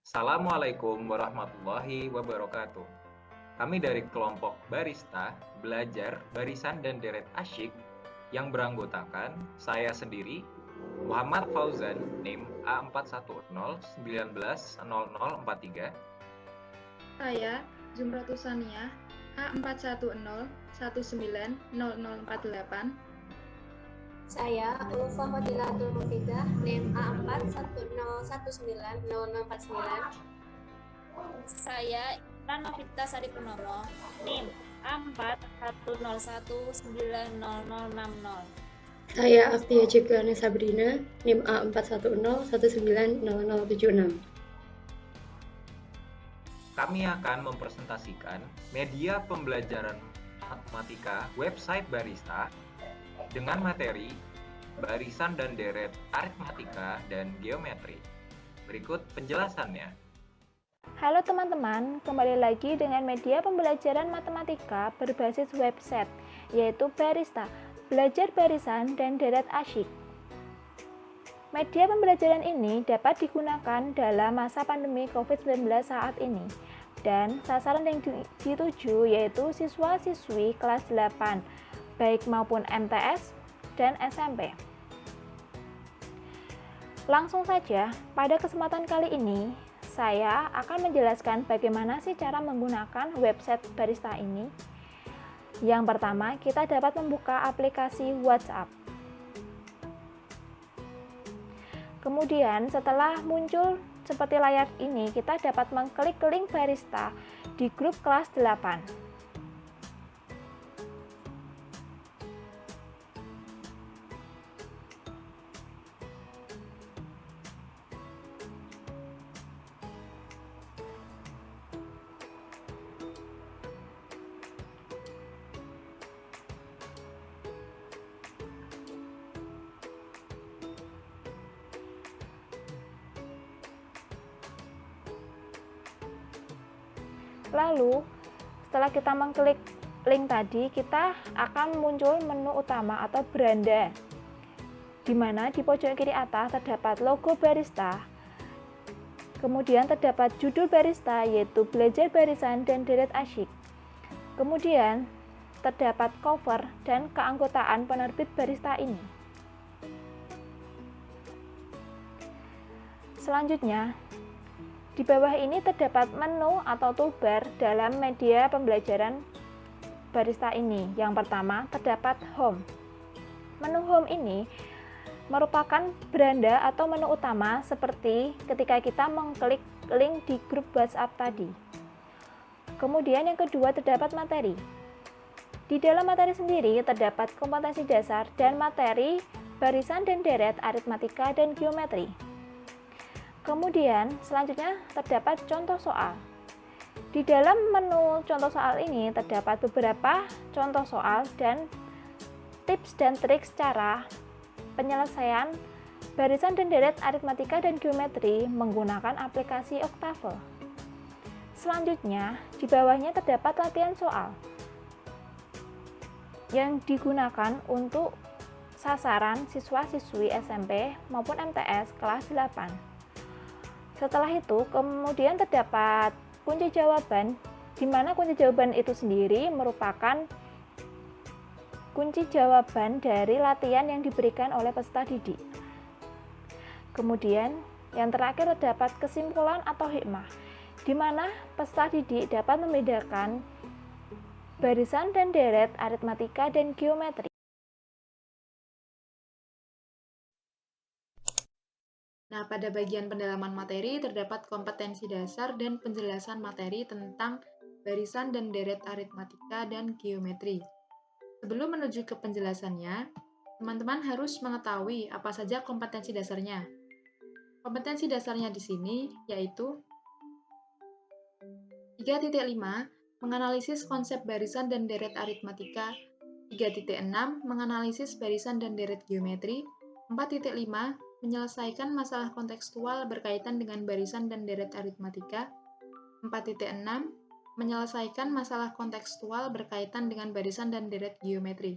Assalamualaikum warahmatullahi wabarakatuh. Kami dari kelompok Barista belajar barisan dan deret asyik yang beranggotakan saya sendiri, Muhammad Fauzan, NIM A410190043. Saya, Zumratus Saniyah, A410190048. Saya, Ulfa Fadilatul Mufidah, NIM A410190049. Saya, Imran Novita Saripurnomo, NIM A410190060. Saya Aftia Cipriana Sabrina, NIM A410190076. Kami akan mempresentasikan media pembelajaran matematika website Barista dengan materi barisan dan deret aritmatika dan geometri. Berikut penjelasannya. Halo teman-teman, kembali lagi dengan media pembelajaran matematika berbasis website, yaitu Barista, belajar barisan dan deret asyik. Media pembelajaran ini dapat digunakan dalam masa pandemi COVID-19 saat ini, dan sasaran yang dituju yaitu siswa-siswi kelas 8, baik maupun MTS dan SMP. Langsung saja, pada kesempatan kali ini, saya akan menjelaskan bagaimana sih cara menggunakan website Barista ini. Yang pertama, kita dapat membuka aplikasi WhatsApp. Kemudian, setelah muncul seperti layar ini, kita dapat mengklik link Barista di grup kelas 8. Lalu, setelah kita mengklik link tadi, kita akan muncul menu utama atau beranda, di mana di pojok kiri atas terdapat logo Barista. Kemudian terdapat judul Barista, yaitu belajar barisan dan deret asyik. Kemudian terdapat cover dan keanggotaan penerbit Barista ini. Selanjutnya, di bawah ini terdapat menu atau toolbar dalam media pembelajaran Barista ini. Yang pertama, terdapat Home. Menu Home ini merupakan beranda atau menu utama seperti ketika kita mengklik link di grup WhatsApp tadi. Kemudian yang kedua, terdapat materi. Di dalam materi sendiri terdapat kompetensi dasar dan materi barisan dan deret aritmatika dan geometri. Kemudian, selanjutnya terdapat contoh soal. Di dalam menu contoh soal ini terdapat beberapa contoh soal dan tips dan trik cara penyelesaian barisan dan deret aritmatika dan geometri menggunakan aplikasi Oktavle. Selanjutnya, di bawahnya terdapat latihan soal yang digunakan untuk sasaran siswa-siswi SMP maupun MTS kelas 8. Setelah itu, kemudian terdapat kunci jawaban, di mana kunci jawaban itu sendiri merupakan kunci jawaban dari latihan yang diberikan oleh peserta didik. Kemudian, yang terakhir terdapat kesimpulan atau hikmah, di mana peserta didik dapat membedakan barisan dan deret aritmatika dan geometri. Nah, pada bagian pendalaman materi terdapat kompetensi dasar dan penjelasan materi tentang barisan dan deret aritmatika dan geometri. Sebelum menuju ke penjelasannya, teman-teman harus mengetahui apa saja kompetensi dasarnya. Kompetensi dasarnya di sini yaitu 3.5 menganalisis konsep barisan dan deret aritmatika, 3.6 menganalisis barisan dan deret geometri, 4.5 menyelesaikan masalah kontekstual berkaitan dengan barisan dan deret aritmatika, 4.6 menyelesaikan masalah kontekstual berkaitan dengan barisan dan deret geometri.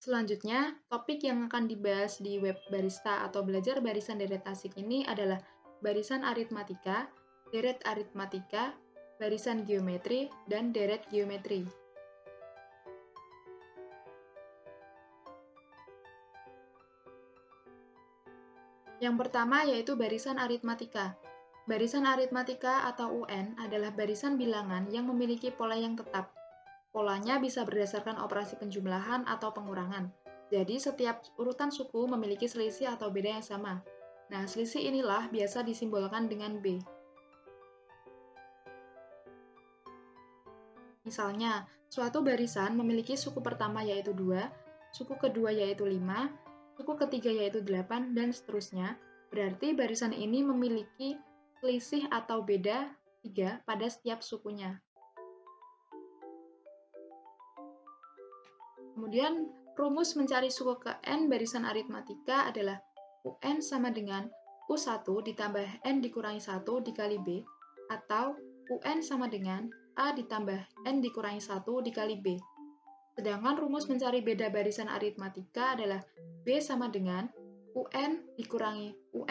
Selanjutnya, topik yang akan dibahas di web Barista atau belajar barisan deret ASIK ini adalah barisan aritmatika, deret aritmatika, barisan geometri, dan deret geometri. Yang pertama yaitu barisan aritmatika. Barisan aritmatika atau UN adalah barisan bilangan yang memiliki pola yang tetap. Polanya bisa berdasarkan operasi penjumlahan atau pengurangan. Jadi, setiap urutan suku memiliki selisih atau beda yang sama. Nah, selisih inilah biasa disimbolkan dengan B. Misalnya, suatu barisan memiliki suku pertama yaitu 2, suku kedua yaitu 5, suku ketiga yaitu 8, dan seterusnya. Berarti barisan ini memiliki selisih atau beda 3 pada setiap sukunya. Kemudian, rumus mencari suku ke N barisan aritmatika adalah UN sama dengan U1 ditambah N dikurangi 1 dikali B, atau UN sama dengan A ditambah N dikurangi 1 dikali B. Sedangkan rumus mencari beda barisan aritmatika adalah B sama dengan UN dikurangi 1,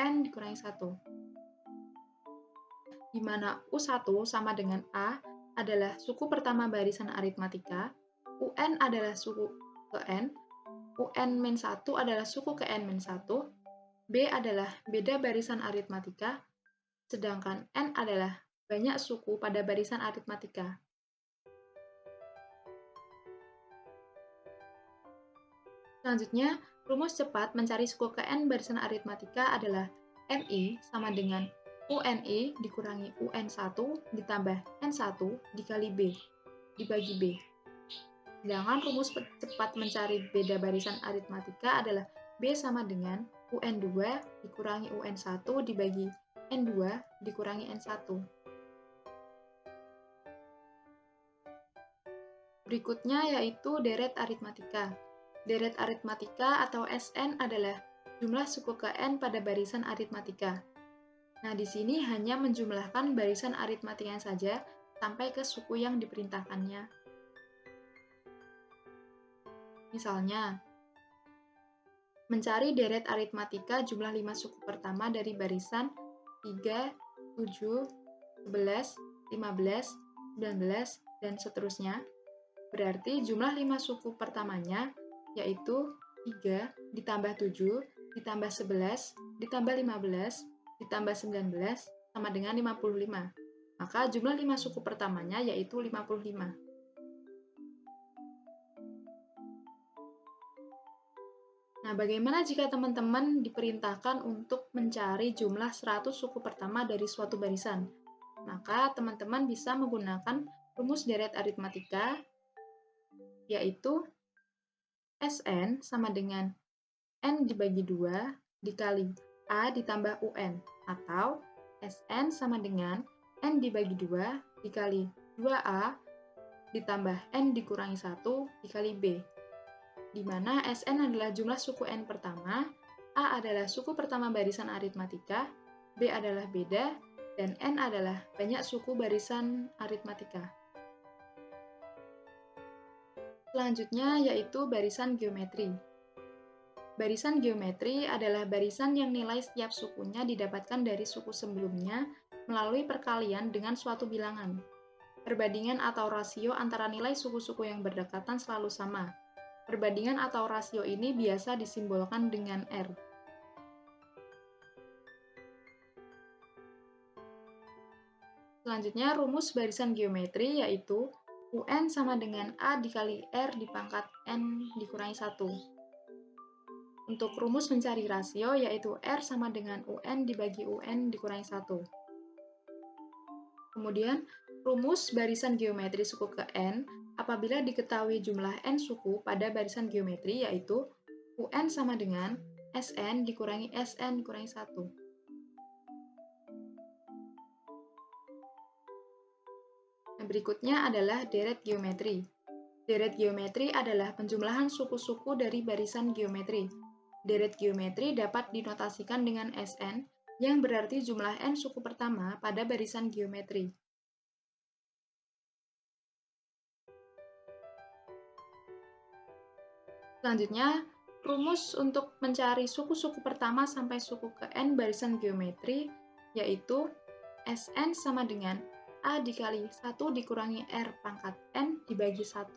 di mana U1 sama dengan A adalah suku pertama barisan aritmatika, UN adalah suku ke N, UN-1 adalah suku ke N-1, B adalah beda barisan aritmatika, sedangkan N adalah banyak suku pada barisan aritmatika. Selanjutnya, rumus cepat mencari suku ke N barisan aritmatika adalah NI sama dengan UNI dikurangi UN1 ditambah N1 dikali B, dibagi B. Sedangkan rumus cepat mencari beda barisan aritmatika adalah B sama dengan UN2 dikurangi UN1 dibagi N2 dikurangi N1. Berikutnya yaitu deret aritmatika. Deret aritmatika atau SN adalah jumlah suku ke N pada barisan aritmatika. Nah, di sini hanya menjumlahkan barisan aritmatikanya saja sampai ke suku yang diperintahkannya. Misalnya, mencari deret aritmatika jumlah 5 suku pertama dari barisan 3, 7, 11, 15, 19, dan seterusnya. Berarti jumlah 5 suku pertamanya yaitu 3 ditambah 7 ditambah 11 ditambah 15 ditambah 19 sama dengan 55. Maka jumlah 5 suku pertamanya yaitu 55. Nah, bagaimana jika teman-teman diperintahkan untuk mencari jumlah 100 suku pertama dari suatu barisan? Maka teman-teman bisa menggunakan rumus deret aritmatika, yaitu SN sama dengan N dibagi 2 dikali A ditambah UN, atau SN sama dengan N dibagi 2 dikali 2A ditambah N dikurangi 1 dikali B, di mana SN adalah jumlah suku N pertama, A adalah suku pertama barisan aritmatika, B adalah beda, dan N adalah banyak suku barisan aritmatika. Selanjutnya yaitu barisan geometri. Barisan geometri adalah barisan yang nilai setiap sukunya didapatkan dari suku sebelumnya melalui perkalian dengan suatu bilangan. Perbandingan atau rasio antara nilai suku-suku yang berdekatan selalu sama. Perbandingan atau rasio ini biasa disimbolkan dengan R. Selanjutnya, rumus barisan geometri yaitu UN sama dengan A dikali R dipangkat N dikurangi 1. Untuk rumus mencari rasio yaitu R sama dengan UN dibagi UN dikurangi 1. Kemudian, rumus barisan geometri suku ke N apabila diketahui jumlah N suku pada barisan geometri yaitu UN sama dengan SN dikurangi SN dikurangi 1. Nah, berikutnya adalah deret geometri. Deret geometri adalah penjumlahan suku-suku dari barisan geometri. Deret geometri dapat dinotasikan dengan SN yang berarti jumlah N suku pertama pada barisan geometri. Selanjutnya, rumus untuk mencari suku-suku pertama sampai suku ke n barisan geometri yaitu Sn sama dengan A dikali 1 dikurangi R pangkat N dibagi 1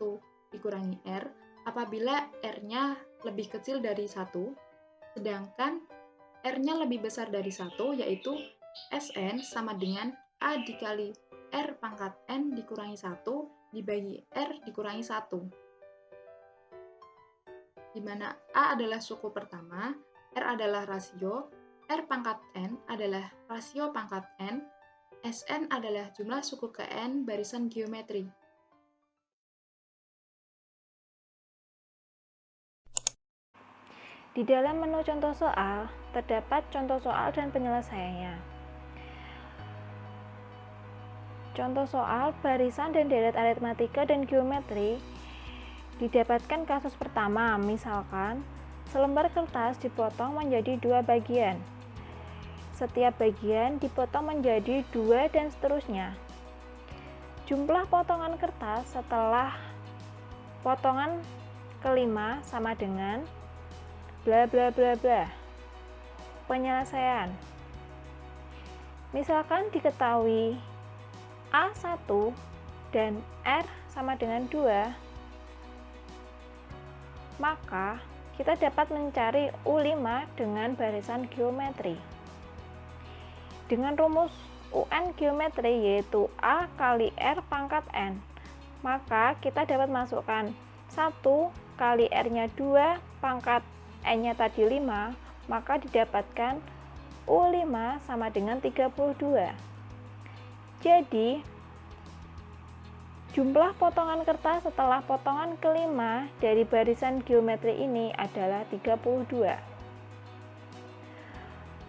dikurangi R apabila R-nya lebih kecil dari 1, sedangkan R-nya lebih besar dari 1 yaitu Sn sama dengan A dikali R pangkat N dikurangi 1 dibagi R dikurangi 1. Di mana A adalah suku pertama, R adalah rasio, R pangkat N adalah rasio pangkat N, Sn adalah jumlah suku ke N barisan geometri. Di dalam menu contoh soal, terdapat contoh soal dan penyelesaiannya. Contoh soal barisan dan deret aritmatika dan geometri didapatkan kasus pertama, misalkan selembar kertas dipotong menjadi 2 bagian. Setiap bagian dipotong menjadi 2 dan seterusnya. Jumlah potongan kertas setelah potongan kelima sama dengan bla bla bla bla. Penyelesaian. Misalkan diketahui A1 dan R sama dengan 2, maka kita dapat mencari U5 dengan barisan geometri. Dengan rumus UN geometri yaitu A kali R pangkat N, maka kita dapat masukkan 1 kali R-nya 2 pangkat N-nya tadi 5, maka didapatkan U5 sama dengan 32. Jadi, jumlah potongan kertas setelah potongan kelima dari barisan geometri ini adalah 32.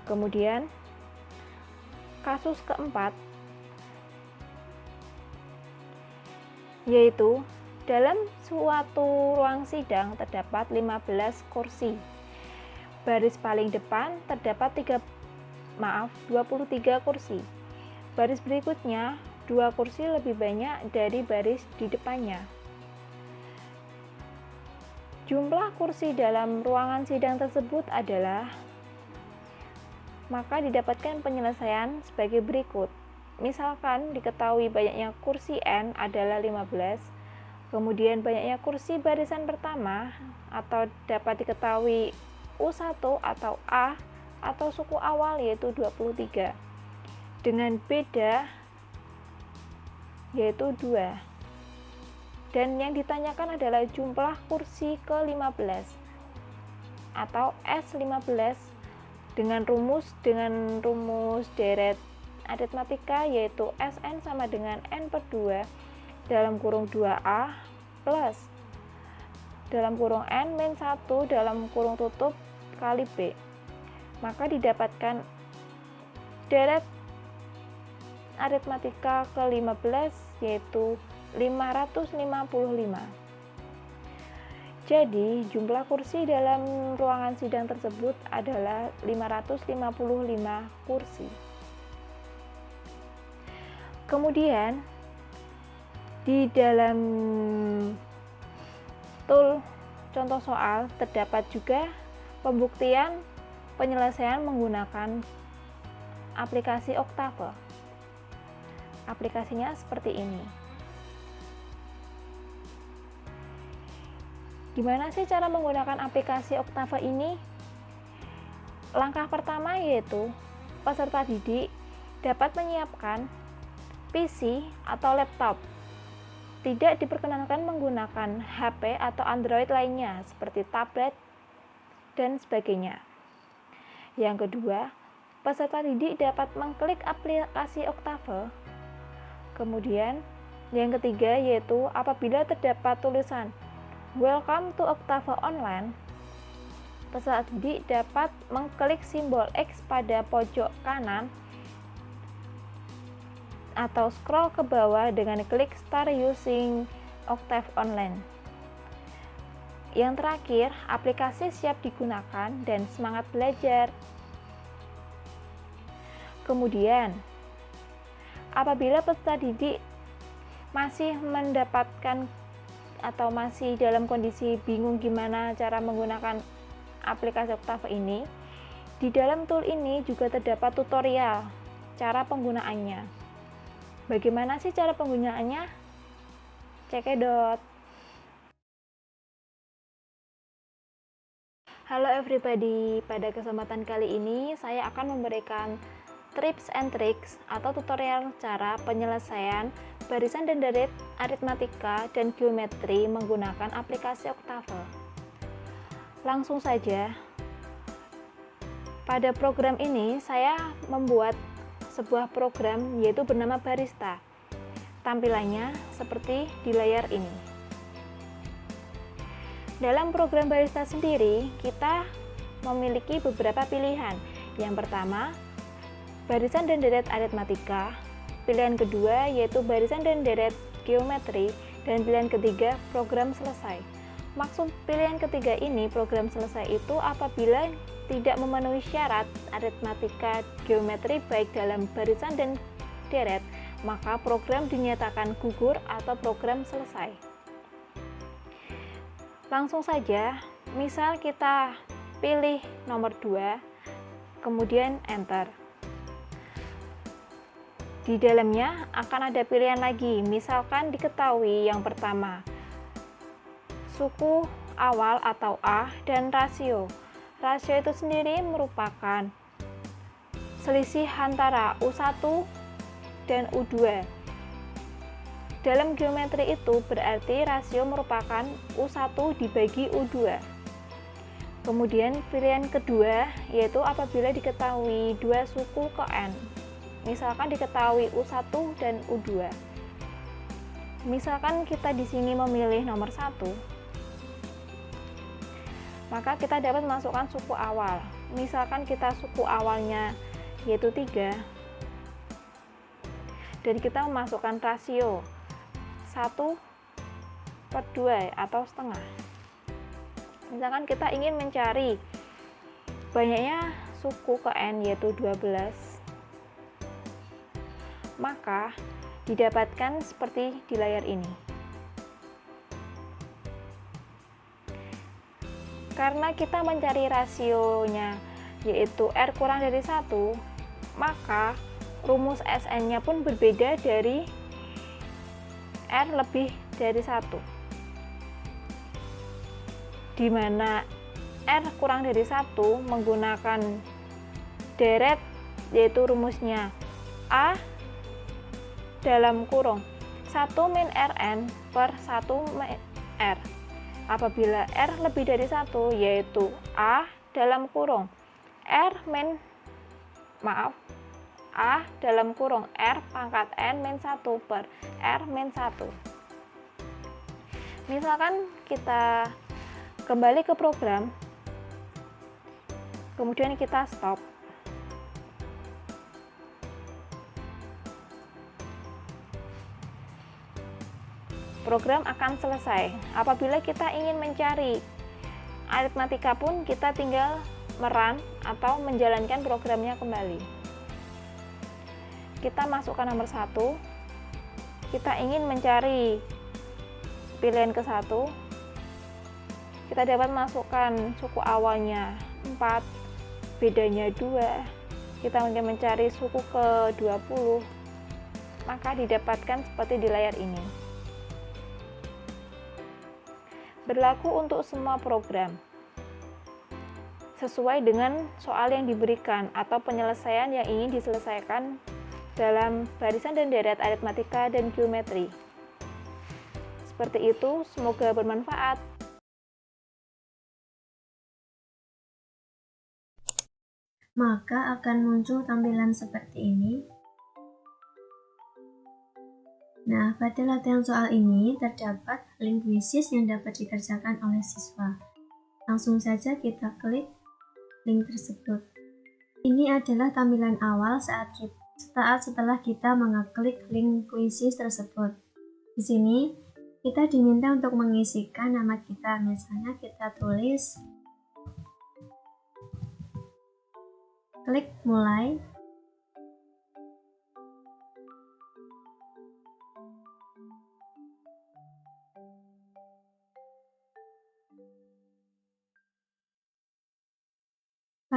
Kemudian, kasus keempat, yaitu dalam suatu ruang sidang terdapat 15 kursi. Baris paling depan terdapat 23 kursi. Baris berikutnya 2 kursi lebih banyak dari baris di depannya. Jumlah kursi dalam ruangan sidang tersebut adalah, maka didapatkan penyelesaian sebagai berikut. Misalkan diketahui banyaknya kursi N adalah 15, kemudian banyaknya kursi barisan pertama atau dapat diketahui U1 atau A atau suku awal yaitu 23 dengan beda yaitu 2, dan yang ditanyakan adalah jumlah kursi ke-15 atau S15 dengan rumus deret aritmatika yaitu Sn sama dengan N per 2 dalam kurung 2A plus dalam kurung N min 1 dalam kurung tutup kali B, maka didapatkan deret aritmatika ke-15 yaitu 555. Jadi, jumlah kursi dalam ruangan sidang tersebut adalah 555 kursi. Kemudian, di dalam tool contoh soal terdapat juga pembuktian penyelesaian menggunakan aplikasi Oktave. Aplikasinya seperti ini. Gimana sih cara menggunakan aplikasi Oktave ini? Langkah pertama yaitu peserta didik dapat menyiapkan PC atau laptop. Tidak diperkenankan menggunakan HP atau Android lainnya seperti tablet dan sebagainya. Yang kedua, peserta didik dapat mengklik aplikasi Oktave. Kemudian, yang ketiga yaitu apabila terdapat tulisan Welcome to Oktave Online, peserta didik dapat mengklik simbol X pada pojok kanan atau scroll ke bawah dengan klik Start Using Oktave Online. Yang terakhir, aplikasi siap digunakan dan semangat belajar. Kemudian, apabila peserta didik masih mendapatkan atau masih dalam kondisi bingung gimana cara menggunakan aplikasi Octave ini, di dalam tool ini juga terdapat tutorial cara penggunaannya. Bagaimana sih cara penggunaannya? Cekidot. Halo everybody, pada kesempatan kali ini saya akan memberikan tips and tricks atau tutorial cara penyelesaian barisan dan deret aritmatika dan geometri menggunakan aplikasi Octave. Langsung saja, pada program ini saya membuat sebuah program yaitu bernama Barista. Tampilannya seperti di layar ini. Dalam program Barista sendiri, kita memiliki beberapa pilihan. Yang pertama, barisan dan deret aritmatika. Pilihan kedua yaitu barisan dan deret geometri. Dan pilihan ketiga, program selesai. Maksud pilihan ketiga ini, program selesai itu apabila tidak memenuhi syarat aritmatika geometri baik dalam barisan dan deret, maka program dinyatakan gugur atau program selesai. Langsung saja, misal kita pilih nomor 2, kemudian enter. Di dalamnya akan ada pilihan lagi, misalkan diketahui yang pertama, suku awal atau A dan rasio. Rasio itu sendiri merupakan selisih antara U1 dan U2. Dalam geometri itu berarti rasio merupakan U1 dibagi U2. Kemudian pilihan kedua yaitu apabila diketahui dua suku ke N. Misalkan diketahui U1 dan U2. Misalkan kita di sini memilih nomor 1, maka kita dapat masukkan suku awal. Misalkan kita suku awalnya yaitu 3, dan kita memasukkan rasio 1/2 atau setengah. Misalkan kita ingin mencari banyaknya suku ke N yaitu 12, maka didapatkan seperti di layar ini. Karena kita mencari rasionya yaitu R kurang dari 1, maka rumus SN-nya pun berbeda dari R lebih dari 1. Di mana R kurang dari 1 menggunakan deret yaitu rumusnya A dalam kurung 1 min Rn per 1 R. Apabila R lebih dari 1 yaitu A dalam kurung A dalam kurung R pangkat N min 1 per R min 1. Misalkan kita kembali ke program, kemudian kita stop. Program akan selesai. Apabila kita ingin mencari aritmatika pun kita tinggal merun atau menjalankan programnya kembali. Kita masukkan nomor 1. Kita ingin mencari pilihan ke-1. Kita dapat masukkan suku awalnya 4, bedanya 2. Kita ingin mencari suku ke-20, maka didapatkan seperti di layar ini. Berlaku untuk semua program, sesuai dengan soal yang diberikan atau penyelesaian yang ingin diselesaikan dalam barisan dan deret aritmatika dan geometri. Seperti itu, semoga bermanfaat. Maka akan muncul tampilan seperti ini. Nah, pada latihan soal ini terdapat link kuisis yang dapat dikerjakan oleh siswa. Langsung saja kita klik link tersebut. Ini adalah tampilan awal saat setelah kita mengeklik link kuisis tersebut. Di sini, kita diminta untuk mengisikan nama kita. Misalnya kita tulis, klik mulai.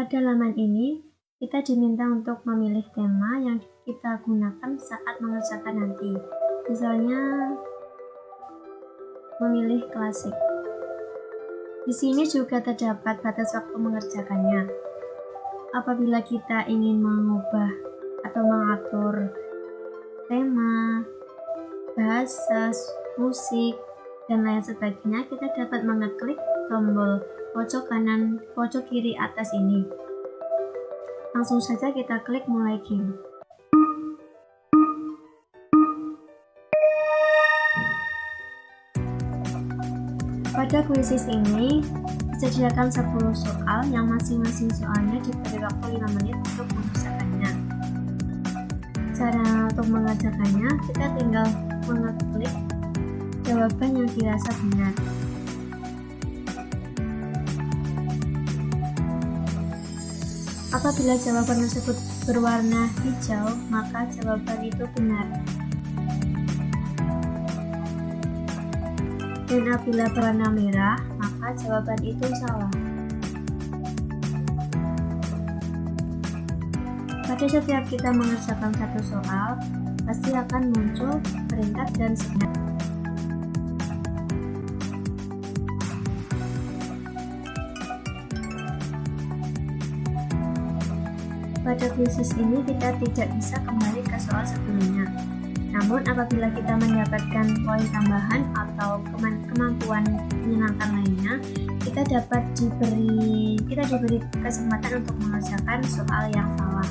Pada halaman ini, kita diminta untuk memilih tema yang kita gunakan saat mengerjakan nanti. Misalnya, memilih klasik. Di sini juga terdapat batas waktu mengerjakannya. Apabila kita ingin mengubah atau mengatur tema, bahasa, musik, dan lain sebagainya, kita dapat mengeklik tombol pojok kanan, pojok kiri atas ini. Langsung saja kita klik mulai game. Pada kuisis ini, disediakan 10 soal yang masing-masing soalnya diberi waktu 5 menit untuk mengerjakannya. Cara untuk mengerjakannya, kita tinggal mengeklik jawaban yang dirasa benar. Apabila jawaban tersebut berwarna hijau, maka jawaban itu benar. Dan apabila berwarna merah, maka jawaban itu salah. Pada setiap kita mengerjakan satu soal, pasti akan muncul peringkat dan sekian. Pada kuisis ini kita tidak bisa kembali ke soal sebelumnya. Namun apabila kita mendapatkan poin tambahan atau kemampuan menyenangkan lainnya, kita diberi kesempatan untuk mengerjakan soal yang salah.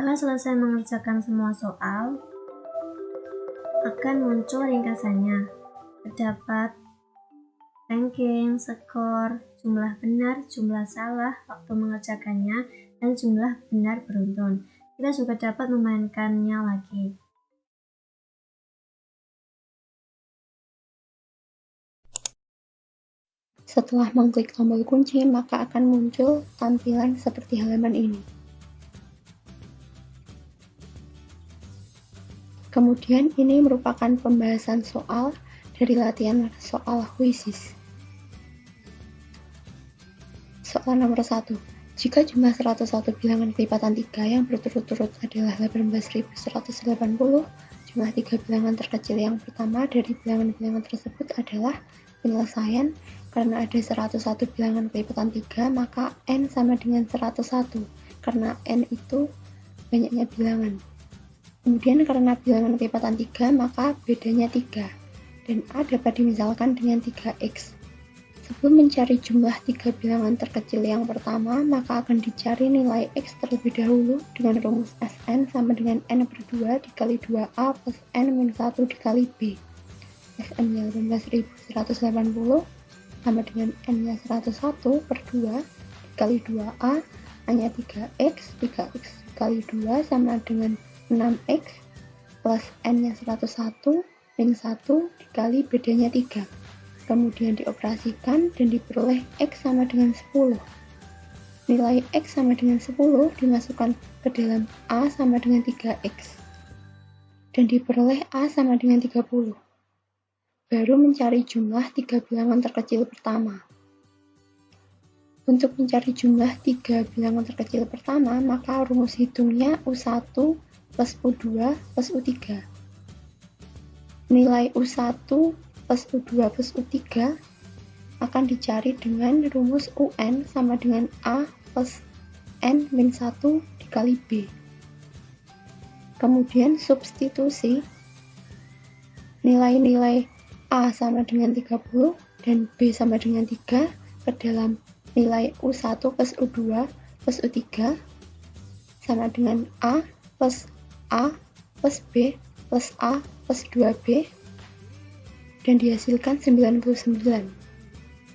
Setelah selesai mengerjakan semua soal, akan muncul ringkasannya. Terdapat ranking, skor, jumlah benar, jumlah salah, waktu mengerjakannya, dan jumlah benar beruntun. Kita juga dapat memainkannya lagi. Setelah mengklik tombol kunci, maka akan muncul tampilan seperti halaman ini. Kemudian ini merupakan pembahasan soal dari latihan soal kuisis. Soal nomor 1. Jika jumlah 101 bilangan kelipatan 3 yang berturut-turut adalah 18.180, jumlah 3 bilangan terkecil yang pertama dari bilangan-bilangan tersebut adalah penyelesaian. Karena ada 101 bilangan kelipatan 3, maka N sama dengan 101, karena N itu banyaknya bilangan. Kemudian karena bilangan kelipatan 3, maka bedanya 3, dan A dapat dimisalkan dengan 3X. Sebelum mencari jumlah 3 bilangan terkecil yang pertama, maka akan dicari nilai X terlebih dahulu dengan rumus Sn sama dengan N per 2 dikali 2A plus N min 1 dikali B. Sn-nya 18.180 sama dengan N-nya 101 per 2 dikali 2A, hanya 3X dikali 2 sama dengan 6X plus N-nya 101 min 1 dikali bedanya 3. Kemudian dioperasikan dan diperoleh X sama dengan 10. Nilai X sama dengan 10 dimasukkan ke dalam A sama dengan 3X. Dan diperoleh A sama dengan 30. Baru mencari jumlah 3 bilangan terkecil pertama. Untuk mencari jumlah 3 bilangan terkecil pertama, maka rumus hitungnya U1 plus U2 plus U3. Nilai U1 plus U2 plus U3 akan dicari dengan rumus UN sama dengan A plus N min 1 dikali B. Kemudian substitusi nilai-nilai A sama dengan 30 dan B sama dengan 3 ke dalam nilai U1 plus U2 plus U3 sama dengan A plus B plus A plus 2B dan dihasilkan 99.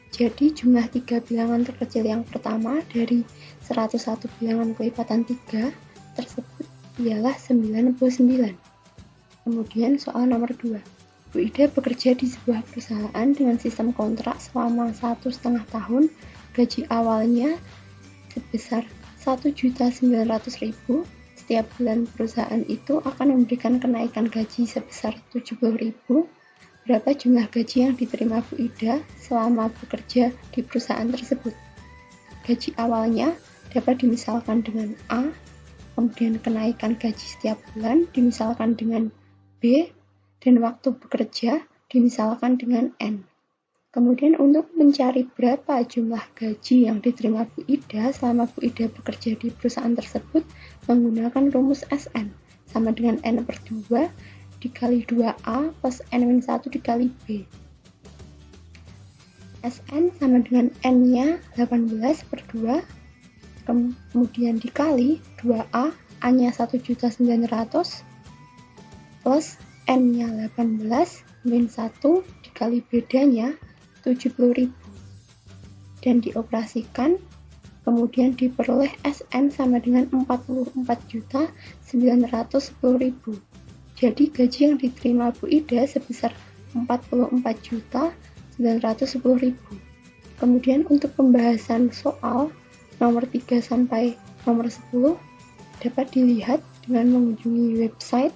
Jadi jumlah 3 bilangan terkecil yang pertama dari 101 bilangan kelipatan 3 tersebut ialah 99. Kemudian soal nomor 2. Bu Ida bekerja di sebuah perusahaan dengan sistem kontrak selama 1,5 tahun. Gaji awalnya sebesar 1.900.000. Setiap bulan perusahaan itu akan memberikan kenaikan gaji sebesar 70.000. Berapa jumlah gaji yang diterima Bu Ida selama bekerja di perusahaan tersebut? Gaji awalnya dapat dimisalkan dengan A, kemudian kenaikan gaji setiap bulan dimisalkan dengan B, dan waktu bekerja dimisalkan dengan N. Kemudian untuk mencari berapa jumlah gaji yang diterima Bu Ida selama Bu Ida bekerja di perusahaan tersebut menggunakan rumus SN sama dengan N per 2 dikali 2A plus N-1 dikali B. SN sama dengan N-nya 18 per 2, kemudian dikali 2A, A-nya 1.900 plus N-nya 18 min 1 dikali bedanya 70.000 dan dioperasikan, kemudian diperoleh SN sama dengan 44.910.000. Jadi gaji yang diterima Bu Ida sebesar 44.910.000. Kemudian untuk pembahasan soal nomor 3 sampai nomor 10 dapat dilihat dengan mengunjungi website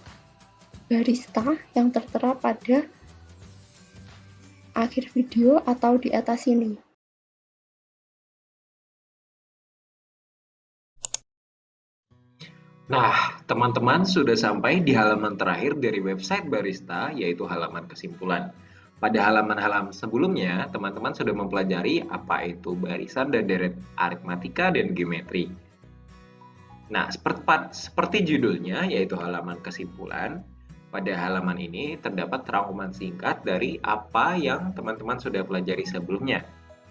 Barista yang tertera pada akhir video atau di atas sini. Nah, teman-teman sudah sampai di halaman terakhir dari website Barista, yaitu halaman kesimpulan. Pada halaman-halaman sebelumnya, teman-teman sudah mempelajari apa itu barisan dan deret aritmatika dan geometri. Nah, seperti judulnya, yaitu halaman kesimpulan, pada halaman ini terdapat rangkuman singkat dari apa yang teman-teman sudah pelajari sebelumnya.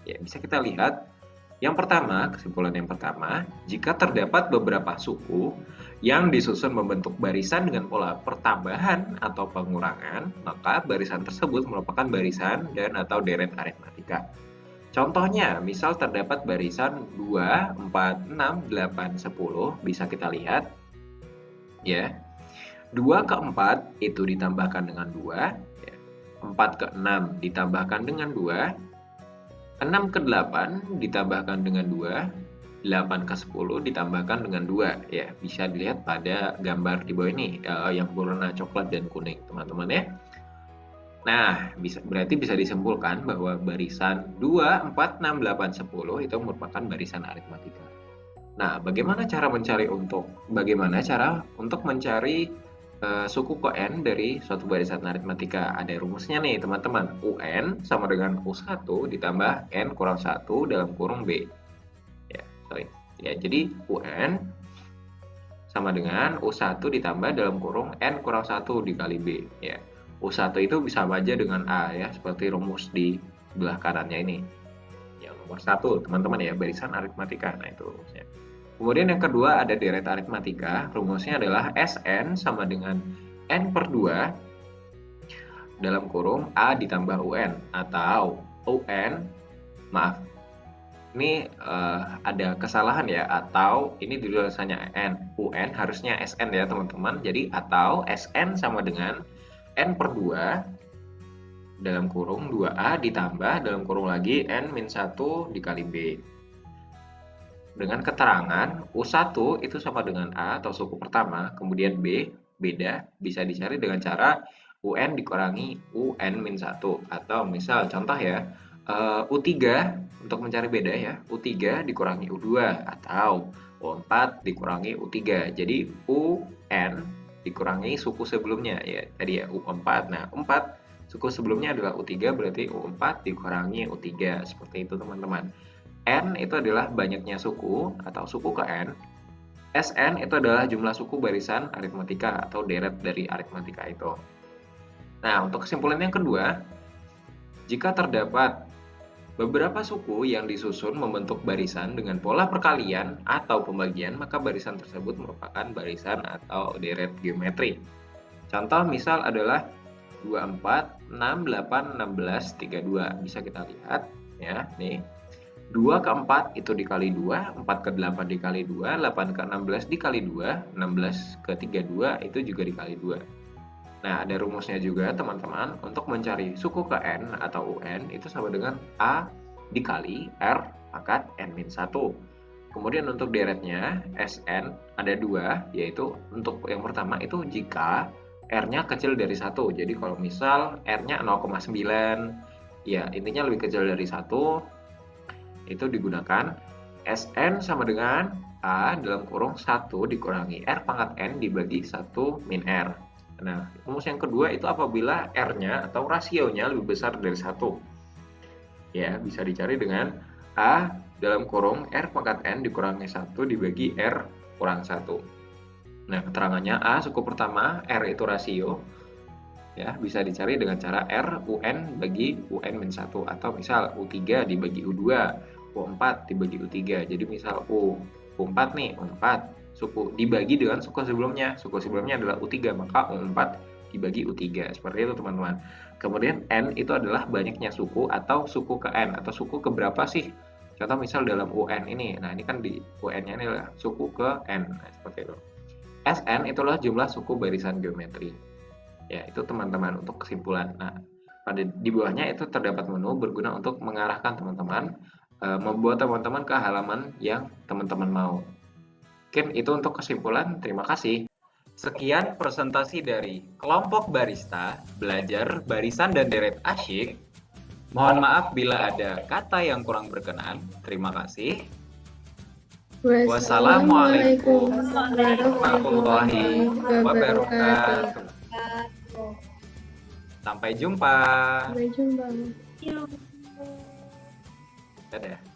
Ya, bisa kita lihat. Yang pertama, kesimpulan yang pertama, jika terdapat beberapa suku yang disusun membentuk barisan dengan pola pertambahan atau pengurangan, maka barisan tersebut merupakan barisan dan atau deret aritmatika. Contohnya, misal terdapat barisan 2, 4, 6, 8, 10, bisa kita lihat. Ya. 2 ke 4 itu ditambahkan dengan 2, 4 ke 6 ditambahkan dengan 2, 6 ke 8 ditambahkan dengan 2, 8 ke 10 ditambahkan dengan 2. Ya, bisa dilihat pada gambar di bawah ini yang berwarna coklat dan kuning, teman-teman ya. Nah, berarti bisa disimpulkan bahwa barisan 2, 4, 6, 8, 10 itu merupakan barisan aritmatika. Nah, bagaimana cara untuk mencari suku koen dari suatu barisan aritmatika? Ada rumusnya nih teman-teman. UN sama dengan U1 ditambah N kurang 1 dalam kurung B. Jadi UN sama dengan U1 ditambah dalam kurung N kurang 1 dikali B. Ya. U1 itu bisa aja dengan A ya, seperti rumus di sebelah kanannya ini. Yang nomor 1 teman-teman ya, barisan aritmatika. Nah, itu rumusnya. Kemudian yang kedua ada deret aritmatika, rumusnya adalah SN sama dengan N per 2 dalam kurung A ditambah UN, atau UN, maaf, ini ada kesalahan ya, atau ini tulisannya N, UN harusnya SN ya teman-teman, jadi atau SN sama dengan N per 2 dalam kurung 2A ditambah dalam kurung lagi N min 1 dikali B. Dengan keterangan U1 itu sama dengan A atau suku pertama, kemudian B beda, bisa dicari dengan cara UN dikurangi UN min 1. Atau misal contoh ya, U3 untuk mencari beda ya, U3 dikurangi U2 atau U4 dikurangi U3. Jadi UN dikurangi suku sebelumnya ya, tadi ya U4. Nah, U4 suku sebelumnya adalah U3, berarti U4 dikurangi U3. Seperti itu teman-teman. N itu adalah banyaknya suku atau suku ke N. SN itu adalah jumlah suku barisan aritmatika atau deret dari aritmatika itu. Nah, untuk kesimpulan yang kedua, jika terdapat beberapa suku yang disusun membentuk barisan dengan pola perkalian atau pembagian, maka barisan tersebut merupakan barisan atau deret geometri. Contoh misal adalah 24, 6, 8, 16, 32. Bisa kita lihat ya, nih. 2 ke 4 itu dikali 2, 4 ke 8 dikali 2, 8 ke 16 dikali 2, 16 ke 32 itu juga dikali 2. Nah, ada rumusnya juga teman-teman, untuk mencari suku ke N atau UN itu sama dengan A dikali R pangkat N-1. Kemudian untuk deretnya, SN ada 2, yaitu untuk yang pertama itu jika R-nya kecil dari 1. Jadi kalau misal R-nya 0,9, ya intinya lebih kecil dari 1, itu digunakan SN sama dengan A dalam kurung 1 dikurangi R pangkat N dibagi 1 min R. Nah, rumus yang kedua itu apabila R-nya atau rasionya lebih besar dari 1. Ya, bisa dicari dengan A dalam kurung R pangkat N dikurangi 1 dibagi R kurang 1. Nah, keterangannya A suku pertama, R itu rasio. Ya, bisa dicari dengan cara R UN bagi UN-1 atau misal U3 dibagi U2, U4 dibagi U3. Jadi misal U4 nih, U4 suku dibagi dengan suku sebelumnya. Suku sebelumnya adalah U3, maka U4 dibagi U3. Seperti itu teman-teman. Kemudian N itu adalah banyaknya suku atau suku ke N atau suku ke berapa sih? Contoh misal dalam UN ini. Nah, ini kan di UN-nya ini adalah suku ke N. Nah, seperti itu. SN itulah jumlah suku barisan geometri. Ya, itu teman-teman untuk kesimpulan. Nah, di bawahnya itu terdapat menu berguna untuk mengarahkan teman-teman, membuat teman-teman ke halaman yang teman-teman mau. Mungkin itu untuk kesimpulan. Terima kasih. Sekian presentasi dari kelompok barista, belajar barisan dan deret asyik. Mohon maaf bila ada kata yang kurang berkenan. Terima kasih. Wassalamualaikum warahmatullahi wabarakatuh. Sampai jumpa. Sampai jumpa. Dadah.